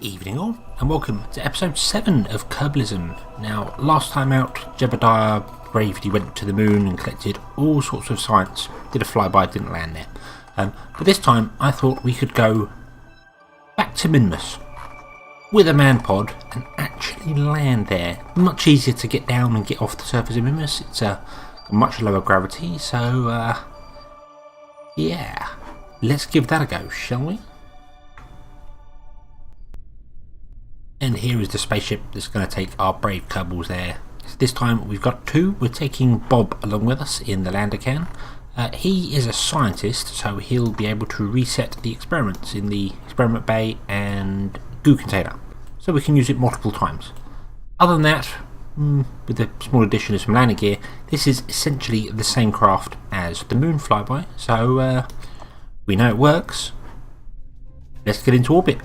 Evening all, and welcome to episode 7 of Kerbalism. Now, last time out, Jebediah bravely went to the moon and collected all sorts of science. Did a flyby, didn't land there. But this time, I thought we could go back to Minmus with a man pod and actually land there. Much easier to get down and get off the surface of Minmus. It's a much lower gravity, so yeah, let's give that a go, shall we? And here is the spaceship that's going to take our brave Kerbals there. So this time we've got two. We're taking Bob along with us in the lander can. He is a scientist, so he'll be able to reset the experiments in the experiment bay and goo container, so we can use it multiple times. Other than that, with a small addition of some landing gear, this is essentially the same craft as the moon flyby, so we know it works. Let's get into orbit.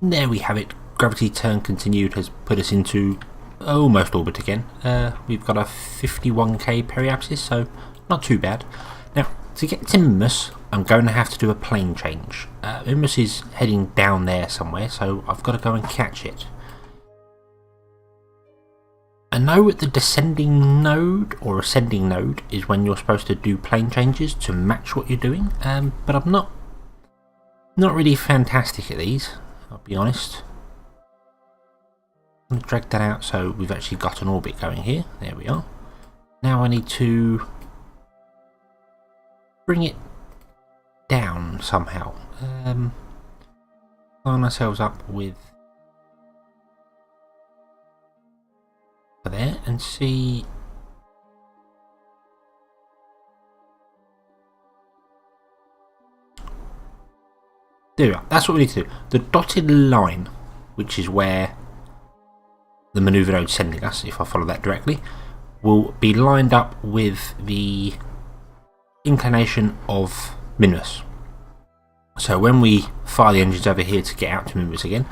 There we have it. Gravity turn continued has put us into almost orbit again. We've got a 51k periapsis, so not too bad. Now, to get to Minmus, I'm going to have to do a plane change. Minmus is heading down there somewhere, so I've got to go and catch it. I know the descending node or ascending node is when you're supposed to do plane changes to match what you're doing, but I'm not really fantastic at these. I'll be honest. I'm going to drag that out so we've actually got an orbit going here. There we are. Now I need to bring it down somehow. Line ourselves up with there and see. There we are. That's what we need to do. The dotted line, which is where the manoeuvre node is sending us, if I follow that directly, will be lined up with the inclination of Minmus. So when we fire the engines over here to get out to Minmus again,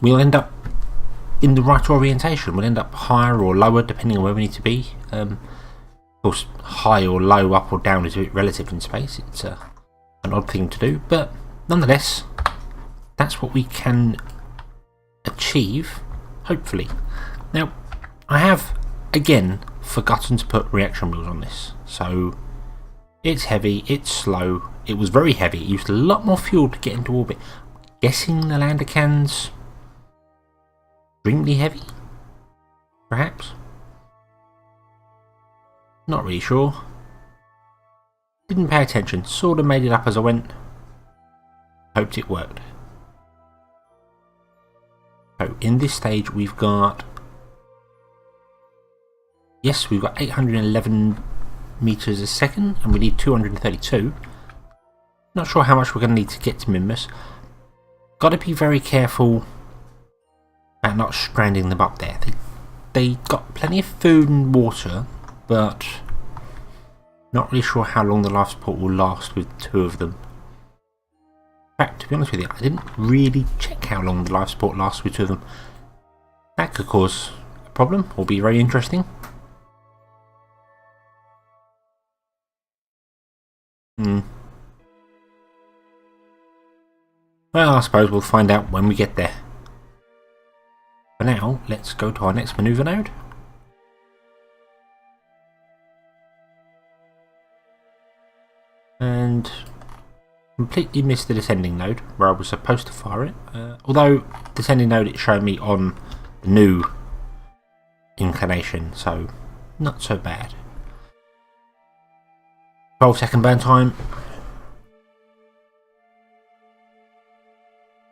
we'll end up in the right orientation. We'll end up higher or lower depending on where we need to be. Of course, high or low, up or down is a bit relative in space. It's an odd thing to do, but nonetheless, that's what we can achieve, hopefully. Now, I have, again, forgotten to put reaction wheels on this. So, it's heavy, it's slow. It was very heavy. It used a lot more fuel to get into orbit. I'm guessing the lander can's extremely heavy? Perhaps? Not really sure. Didn't pay attention. Sort of made it up as I went. Hoped it worked. So in this stage we've got, yes, we've got 811 meters a second and we need 232. Not sure how much we're going to need to get to Minmus. Got to be very careful about not stranding them up there. They got plenty of food and water, but not really sure how long the life support will last with two of them. In fact, to be honest with you, I didn't really check how long the life support lasts with two of them. That could cause a problem or be very interesting. Well, I suppose we'll find out when we get there. For now, let's go to our next manoeuvre node. And and completely missed the descending node where I was supposed to fire it. Although descending node it's showing me on the new inclination, so not so bad. 12-second burn time.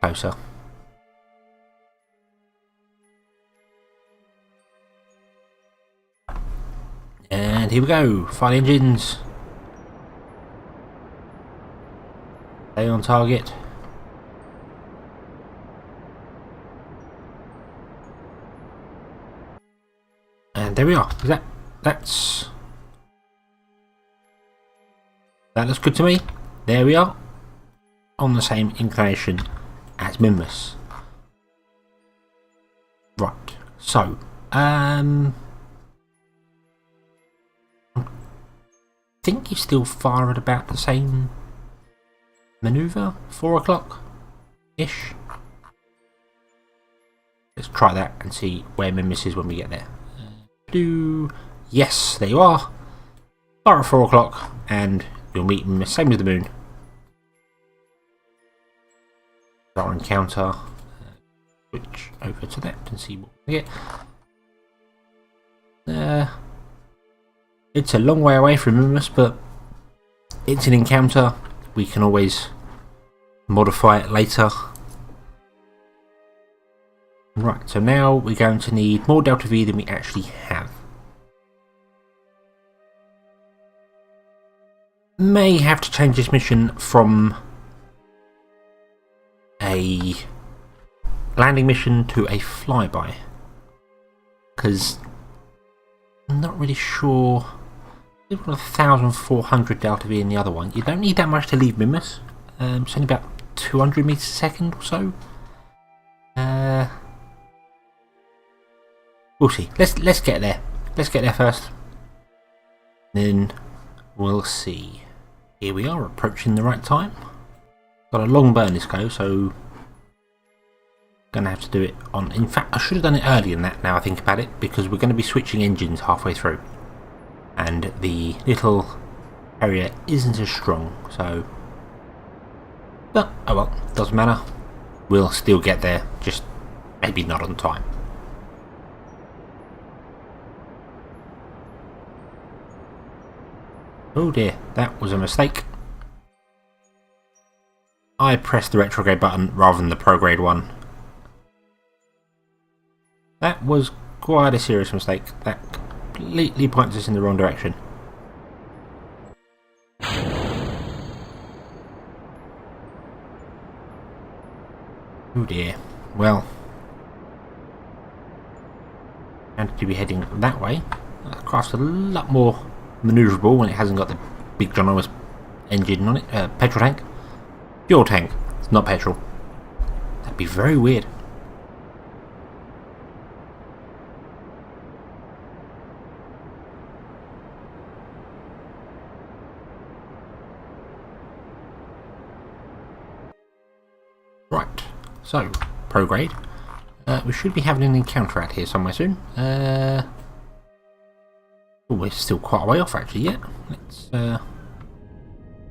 Closer. And here we go. Fire engines. Stay on target. And there we are. That looks good to me. There we are. On the same inclination as Minmus. Right. So, I think you still fire at about the same manoeuvre. 4 o'clock ish. Let's try that and see where Minmus is when we get there. Yes, there you are. Fire at 4 o'clock and you'll meet Minmus, same as the moon. Our encounter. Switch over to that and see what we get. It's a long way away from Minmus, but it's an encounter. We can always modify it later. Right, so now we're going to need more Delta V than we actually have. May have to change this mission from a landing mission to a flyby, because I'm not really sure. There's 1,400 Delta V in the other one. You don't need that much to leave Minmus. It's only about 200 meters a second or so. We'll see. Let's get there. Let's get there first. Then we'll see. Here we are, approaching the right time. Got a long burn this go, so gonna have to do it on. In fact, I should have done it earlier than that. Now I think about it, because we're going to be switching engines halfway through, and the little Harrier isn't as strong. So, but oh well, doesn't matter. We'll still get there, just maybe not on time. Oh dear, that was a mistake. I pressed the retrograde button rather than the prograde one. That was quite a serious mistake. That completely points us in the wrong direction. Oh dear. Well, and to be heading that way. That craft's a lot more manoeuvrable when it hasn't got the big ginormous engine on it. Petrol tank. Fuel tank. It's not petrol. That'd be very weird. Right. So, prograde. We should be having an encounter out here somewhere soon. Oh, we're still quite a way off actually yet. Let's start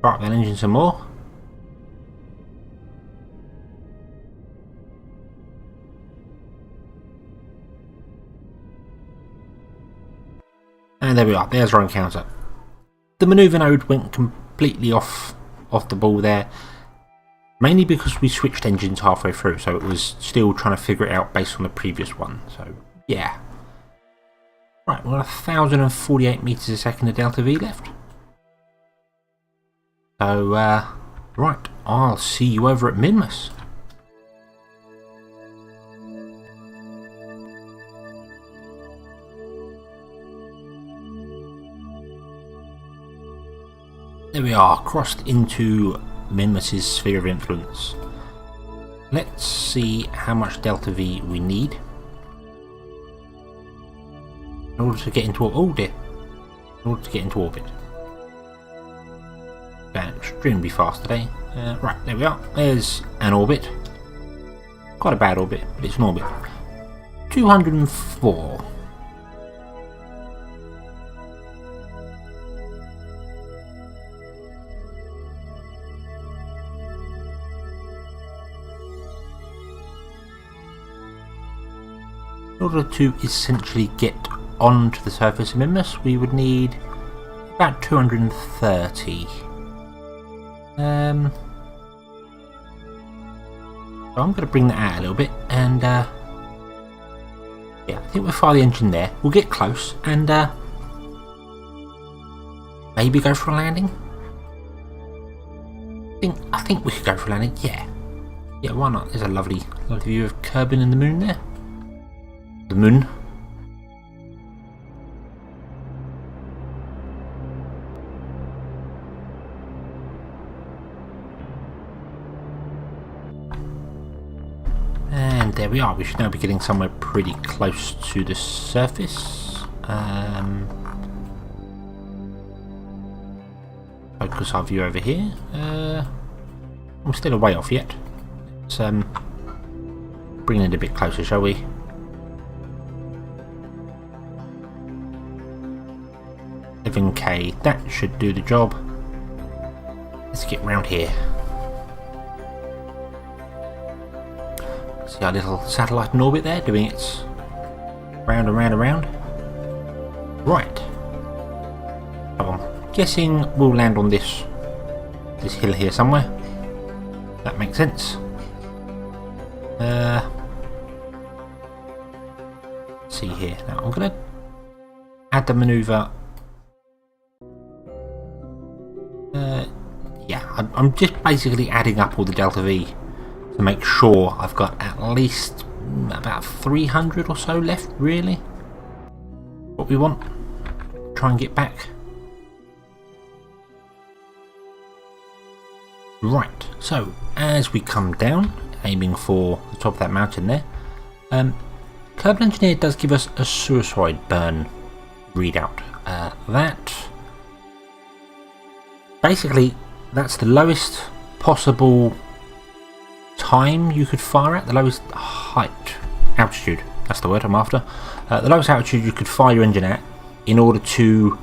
that engine some more. And there we are, there's our encounter. The manoeuvre node went completely off the ball there. Mainly because we switched engines halfway through, so it was still trying to figure it out based on the previous one. So, yeah. Right, we've got 1,048 meters a second of Delta V left. So, right, I'll see you over at Minmus. There we are, crossed into Minmus' sphere of influence. Let's see how much Delta V we need in order to get into orbit. Going extremely fast today. Right, there we are. There's an orbit. Quite a bad orbit, but it's an orbit. 204. In order to essentially get onto the surface of Minmus, we would need about 230. So I'm going to bring that out a little bit, and yeah, I think we'll fire the engine there. We'll get close and maybe go for a landing. I think we could go for a landing. Yeah, why not? There's a lovely view of Kerbal and the moon there. The moon. And there we are. We should now be getting somewhere pretty close to the surface. Focus our view over here. I'm still a way off yet. Let's bring it a bit closer, shall we? K, that should do the job. Let's get round here. See our little satellite in orbit there, doing its round and round and round. Right. I'm guessing we'll land on this hill here somewhere. That makes sense. Let's see here. Now I'm going to add the manoeuvre. Yeah, I'm just basically adding up all the delta V to make sure I've got at least about 300 or so left, really. What we want. Try and get back. Right, so as we come down, aiming for the top of that mountain there, Kerbal Engineer does give us a suicide burn readout. Basically, that's the lowest possible time you could fire at, the lowest altitude, that's the word I'm after. The lowest altitude you could fire your engine at in order to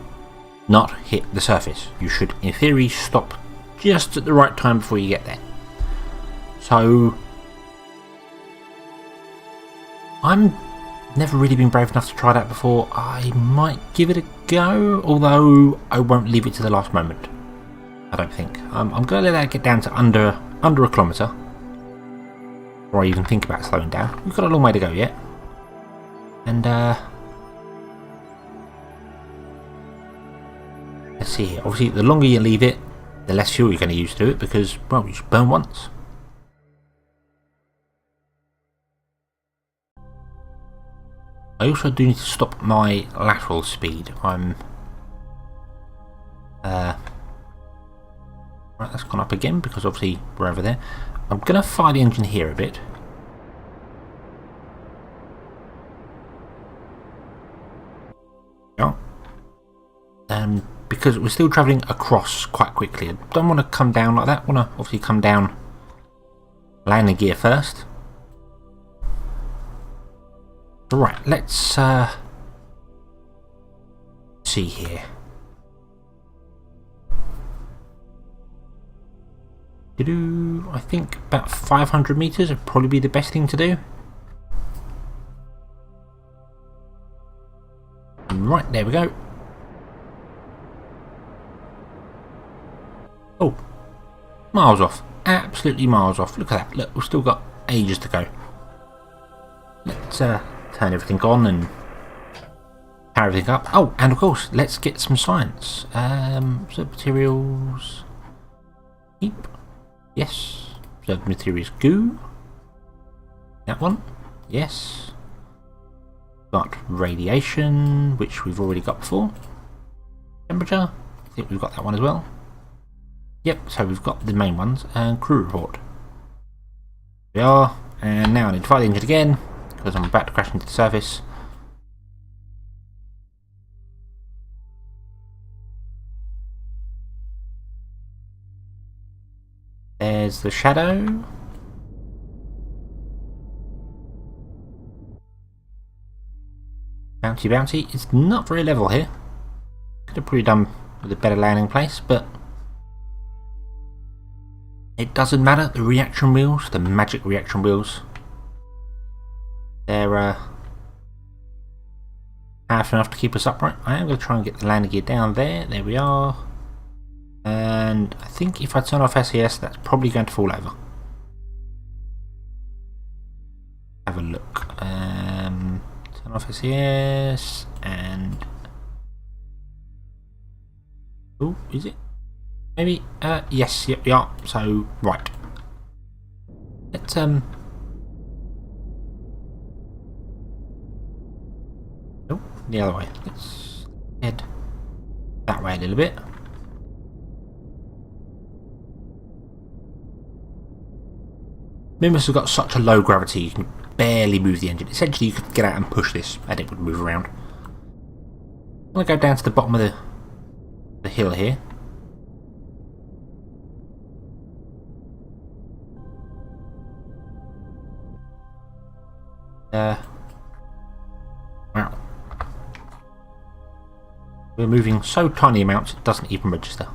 not hit the surface. You should, in theory, stop just at the right time before you get there. So, I'm never really been brave enough to try that before. I might give it a go, although I won't leave it to the last moment. I don't think. I'm going to let that get down to under a kilometre before I even think about slowing down. We've got a long way to go yet. And let's see here. Obviously, the longer you leave it, the less fuel you're going to use to do it, because, well, you just burn once. I also do need to stop my lateral speed. Right, that's gone up again because obviously we're over there. I'm going to fire the engine here a bit. Yeah. Because we're still travelling across quite quickly. I don't want to come down like that. I want to obviously come down landing gear first. Right, let's see here. I think about 500 meters would probably be the best thing to do. Right, there we go. Oh, miles off. Absolutely miles off. Look at that. Look, we've still got ages to go. Let's turn everything on and power everything up. Oh, and of course, let's get some science. So materials. Heap. Yes. Observed materials goo. That one. Yes. Got radiation, which we've already got before. Temperature. I think we've got that one as well. Yep, so we've got the main ones. And crew report. We are. And now I need to fire the engine again, because I'm about to crash into the surface. There's the shadow. Bouncy bouncy. It's not very level here. Could have probably done with a better landing place, but it doesn't matter. The reaction wheels, the magic reaction wheels, they're powerful enough to keep us upright. I am going to try and get the landing gear down there. There we are. And I think if I turn off SES, that's probably going to fall over. Have a look. Turn off SES and... oh, is it? Maybe? Yes, yep, yeah. So, right. Let's, oh, the other way. Let's head that way a little bit. Minmus has got such a low gravity, you can barely move the engine. Essentially, you could get out and push this, and it would move around. I'm going to go down to the bottom of the hill here. Wow. We're moving so tiny amounts, it doesn't even register.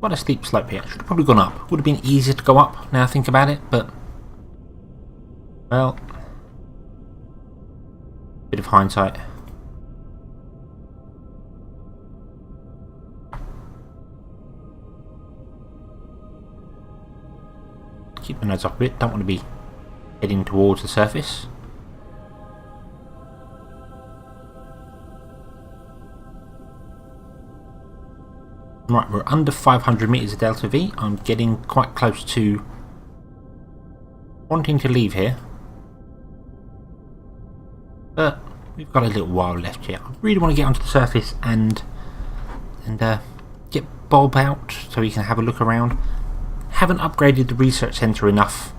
Quite a steep slope here. Should have probably gone up. Would have been easier to go up now I think about it, but well, bit of hindsight. Keep my nose up a bit. Don't want to be heading towards the surface. Right, we're under 500 meters of delta V. I'm getting quite close to wanting to leave here, but we've got a little while left here. I really want to get onto the surface and get Bob out so he can have a look around. Haven't upgraded the research centre enough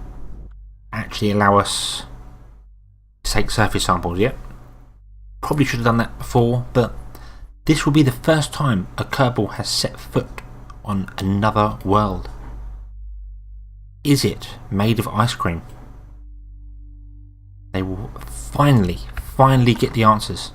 to actually allow us to take surface samples yet. Probably should have done that before, but this will be the first time a Kerbal has set foot on another world. Is it made of ice cream? They will finally get the answers.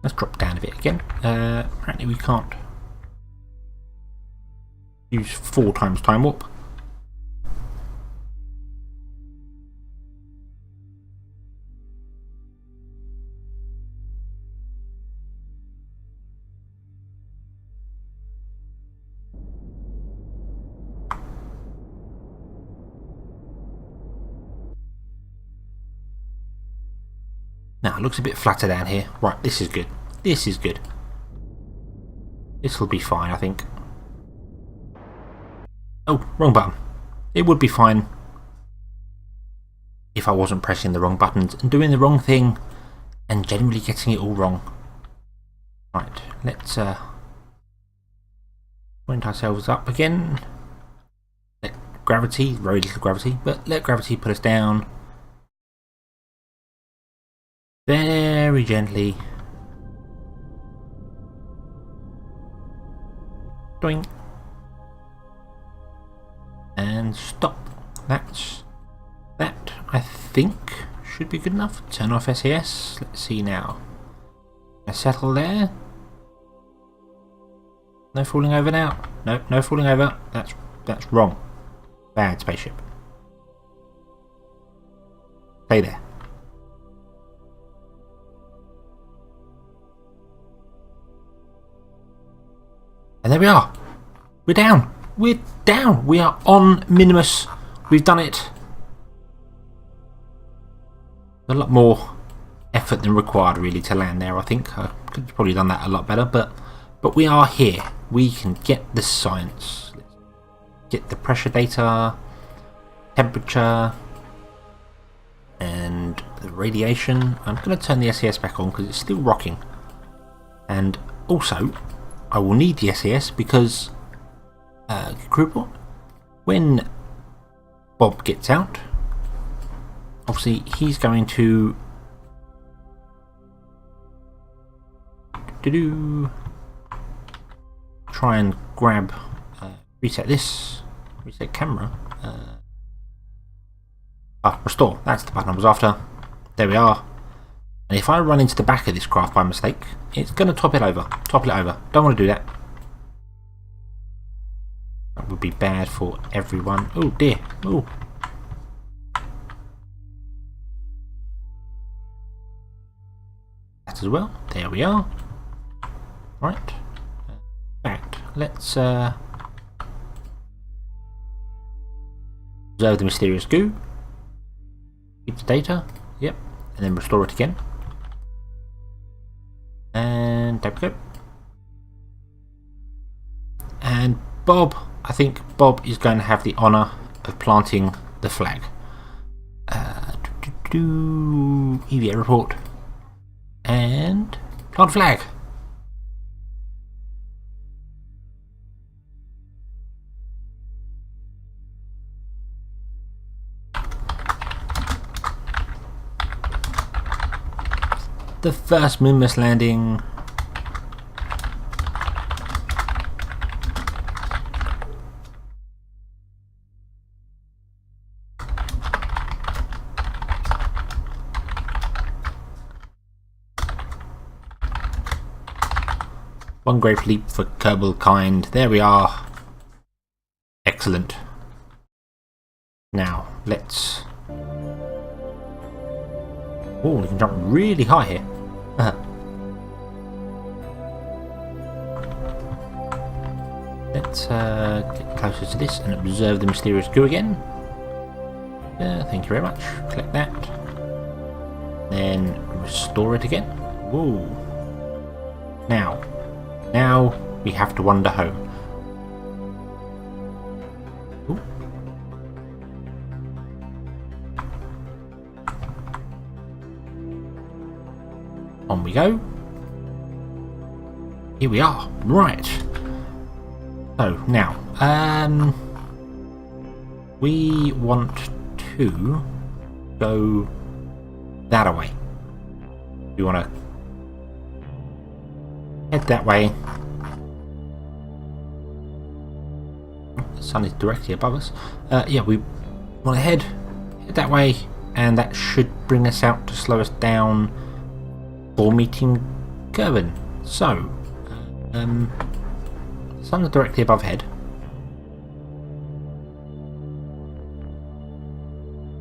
Let's drop down a bit again. Apparently we can't use 4 times time warp. Now it looks a bit flatter down here. Right, this is good. This is good. This will be fine, I think. Oh, wrong button. It would be fine if I wasn't pressing the wrong buttons and doing the wrong thing and generally getting it all wrong. Right, let's point ourselves up again. Let gravity, very little gravity, but let gravity put us down very gently. Doing. And stop. That I think should be good enough. Turn off SES. Let's see now. I settle there. No falling over now. No, no falling over. That's wrong. Bad spaceship. Stay there. And there we are. We're down. We're down. We are on Minimus. We've done it. A lot more effort than required really to land there, I think. I could have probably done that a lot better, but we are here. We can get the science. Let's get the pressure data, temperature, and the radiation. I'm going to turn the SES back on because it's still rocking. And also, I will need the SES because Kerbal, when Bob gets out, obviously he's going to try and grab, reset this, reset camera, restore, that's the button I was after. There we are. And if I run into the back of this craft by mistake, it's going to topple it over. Don't want to do that. That would be bad for everyone. Oh dear. Oh. That as well. There we are. Right. Back. Let's observe the mysterious goo. Keep the data. Yep. And then restore it again. And there we go. And Bob, I think Bob is going to have the honour of planting the flag. EVA report. And plant flag. The first Minmus landing. One great leap for Kerbal kind. There we are. Excellent. Now, let's... Oh, we can jump really high here. Let's get closer to this and observe the mysterious goo again. Thank you very much. Collect that. Then restore it again. Whoa. Now we have to wander home. Ooh. On we go. Here we are. Right. So now, we want to go that way. We want to head that way. The sun is directly above us. Yeah, we want to head that way, and that should bring us out to slow us down for meeting Kerbal. So, sun's directly above head.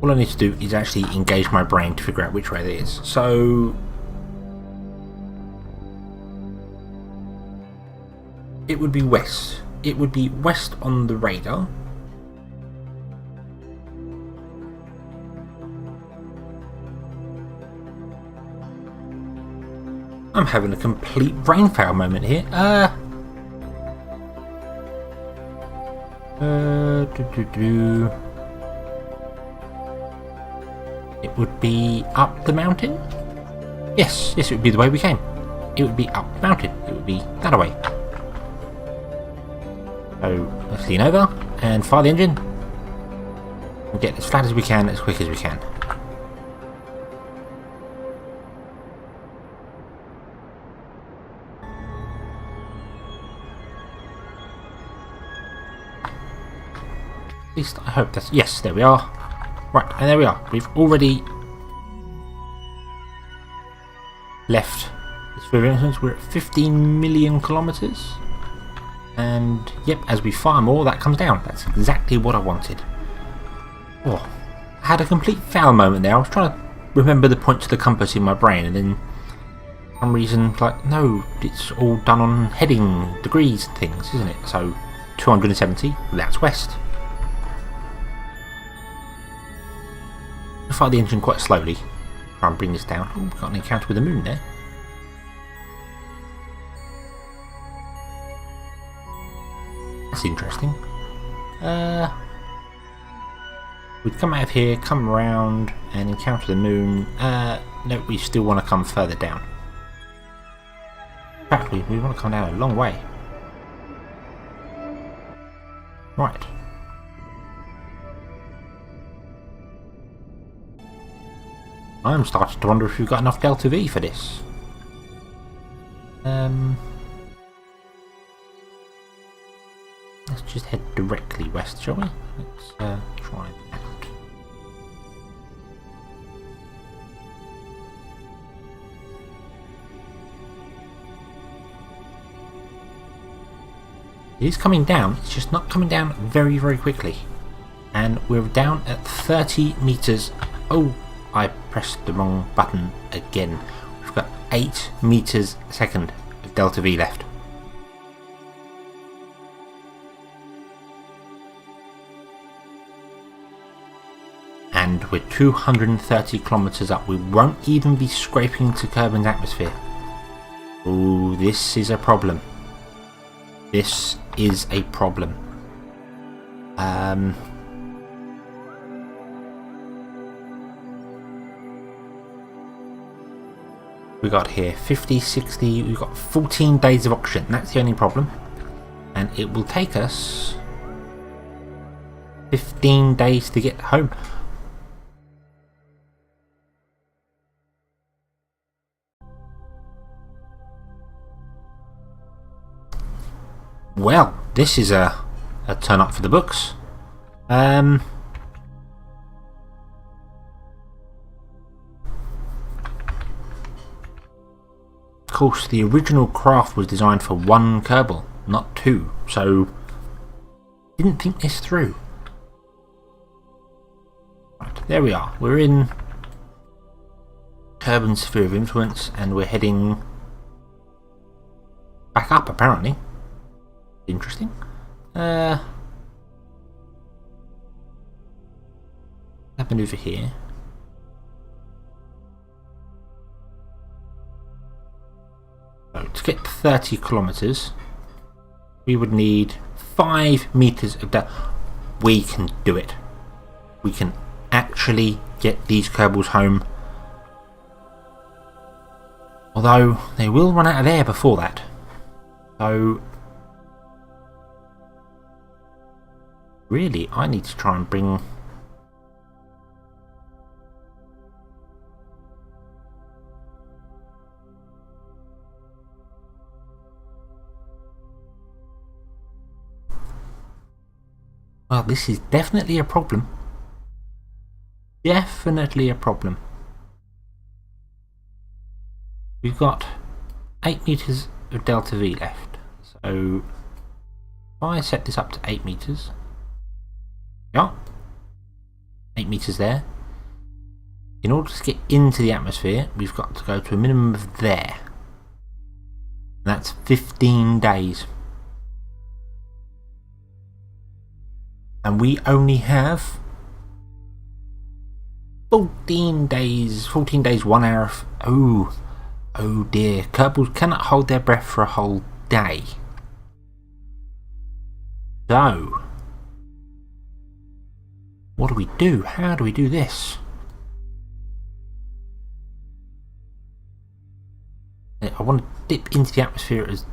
All I need to do is actually engage my brain to figure out which way it is. So, it would be west. It would be west on the radar. I'm having a complete brain fail moment here. It would be up the mountain? Yes, it would be the way we came. It would be up the mountain. It would be that way. So let's lean over and fire the engine and get as flat as we can, as quick as we can. At least I hope that's... Yes, there we are. Right, and there we are. We've already left this river entrance. We're at 15 million kilometres. And, yep, as we fire more, that comes down. That's exactly what I wanted. Oh, I had a complete foul moment there. I was trying to remember the points of the compass in my brain, and then for some reason, like, no, it's all done on heading degrees and things, isn't it? So, 270, that's west. I'll fire the engine quite slowly. Try and bring this down. Oh, we've got an encounter with the moon there. That's interesting. We'd come out of here, come around and encounter the moon. No, we still want to come further down. In fact, we want to come down a long way. Right. I'm starting to wonder if we've got enough Delta V for this. Let's just head directly west, shall we? Let's try that. It is coming down, it's just not coming down very, very quickly. And we're down at 30 meters. Oh, I pressed the wrong button again. We've got 8 meters a second of Delta V left. And we're 230 kilometers up. We won't even be scraping to Kerbin's atmosphere. Oh, this is a problem. This is a problem. We got here 50, 60, we've got 14 days of oxygen. That's the only problem. And it will take us 15 days to get home. Well, this is a turn up for the books. Of course, the original craft was designed for 1 Kerbal, not 2, so didn't think this through. Right, there we are. We're in Kerbin's sphere of influence, and we're heading back up, apparently. Interesting. That maneuver here. So to get 30 kilometers, we would need 5 meters of depth. We can do it. We can actually get these Kerbals home. Although they will run out of air before that. So really, I need to try and bring well, this is definitely a problem. Definitely a problem. We've got 8 meters of Delta V left. So if I set this up to 8 meters. Yeah, 8 meters there. In order to get into the atmosphere, we've got to go to a minimum of there. And that's 15 days. And we only have 14 days, 1 hour. Oh dear. Kerbals cannot hold their breath for a whole day. So what do we do? How do we do this? I want to dip into the atmosphere as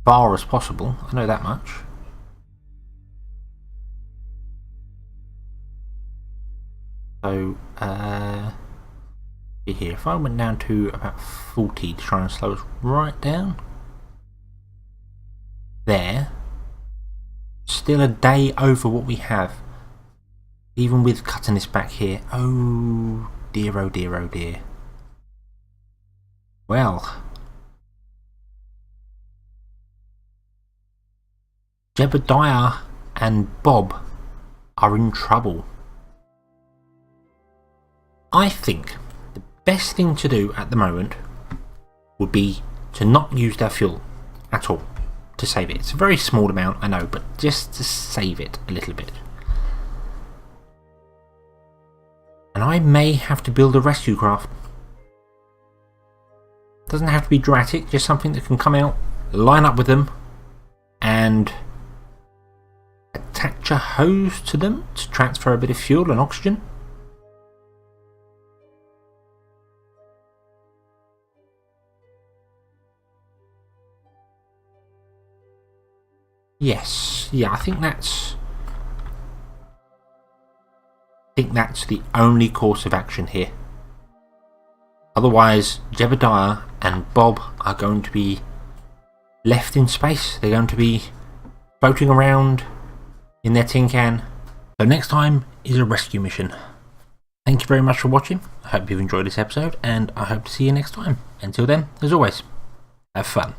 far as possible. I know that much. So, here, if I went down to about 40 to try and slow us right down. There. Still a day over what we have. Even with cutting this back here. Oh dear, oh dear, oh dear. Well. Jebediah and Bob are in trouble. I think the best thing to do at the moment would be to not use their fuel at all to save it. It's a very small amount, I know, but just to save it a little bit. And I may have to build a rescue craft. Doesn't have to be dramatic, just something that can come out, line up with them, and attach a hose to them to transfer a bit of fuel and oxygen. Yes, yeah, I think that's the only course of action here. Otherwise, Jebediah and Bob are going to be left in space. They're going to be floating around in their tin can. So next time is a rescue mission. Thank you very much for watching. I hope you've enjoyed this episode, and I hope to see you next time. Until then, as always, have fun.